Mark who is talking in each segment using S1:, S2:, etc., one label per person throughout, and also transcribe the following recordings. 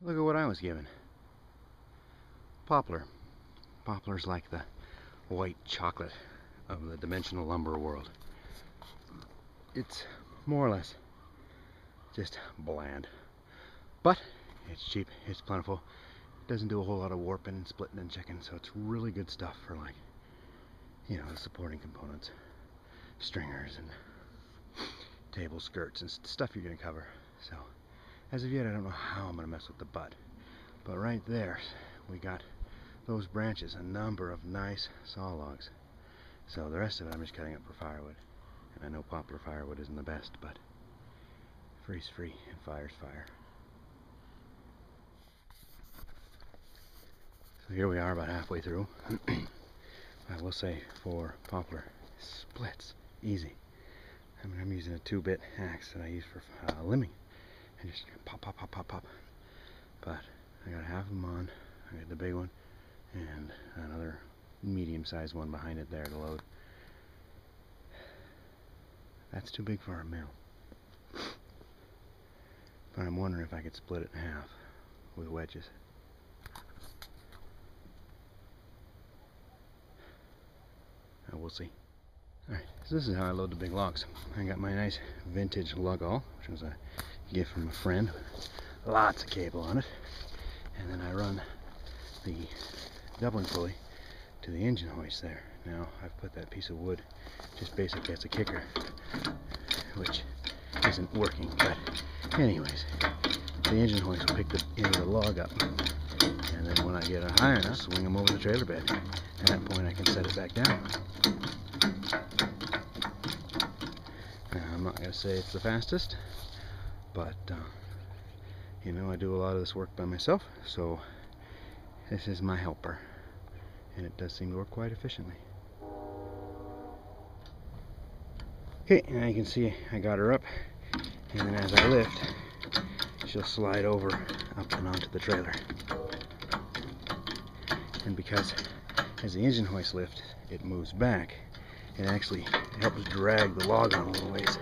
S1: Look at what I was given. Poplar. Poplar's like the white chocolate of the dimensional lumber world. It's more or less just bland. But it's cheap, it's plentiful. It doesn't do a whole lot of warping and splitting and checking, so it's really good stuff for, like, you know, the supporting components. Stringers and table skirts and stuff you're going to cover. So as of yet, I don't know how I'm going to mess with the butt. But right there, we got those branches, a number of nice saw logs. So the rest of it I'm just cutting up for firewood. And I know poplar firewood isn't the best, but free's free and fire's fire. So here we are about halfway through. I will say for poplar, splits easy. I mean, I'm using a 2-bit axe that I use for limbing. And just pop, pop, pop, pop, pop. But I got half of them on. I got the big one and another medium-sized one behind it there to load. That's too big for a mill. But I'm wondering if I could split it in half with wedges. We'll see. Alright, so this is how I load the big logs. I got my nice vintage lug all, which was a gift from a friend. Lots of cable on it. And then I run the doubling pulley to the engine hoist there. Now I've put that piece of wood just basically as a kicker, which isn't working, but anyways, the engine hoist will pick the end of the log up, and then when I get it high enough, swing them over the trailer bed. At that point I can set it back down. Now, I'm not going to say it's the fastest, but you know, I do a lot of this work by myself, so this is my helper, and it does seem to work quite efficiently. Okay, now you can see I got her up, and then as I lift, she'll slide over up and onto the trailer. And because as the engine hoist lifts, it moves back, it actually helps drag the log on a little ways.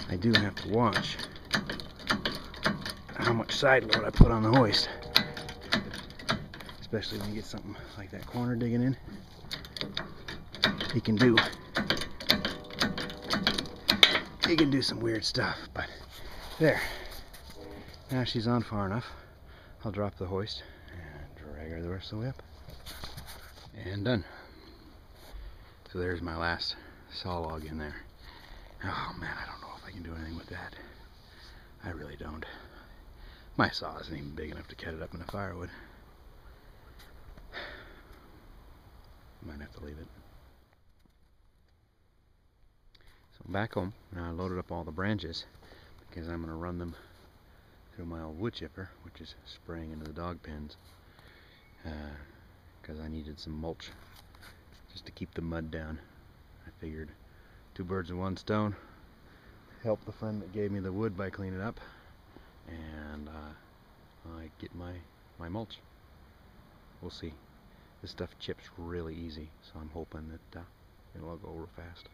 S1: I do have to watch how much side load I put on the hoist, especially when you get something like that corner digging in. He can do some weird stuff, but there. Now she's on far enough. I'll drop the hoist and drag her the rest of the way up. And done. So there's my last saw log in there. Oh man, I don't know if I can do anything with that. I really don't. My saw isn't even big enough to cut it up into firewood. Might have to leave it. So back home, now I loaded up all the branches because I'm going to run them through my old wood chipper, which is spraying into the dog pens, because I needed some mulch just to keep the mud down. I figured 2 birds with 1 stone. Help the friend that gave me the wood by cleaning it up, and I get my mulch. We'll see. This stuff chips really easy, so I'm hoping that it'll all go real fast.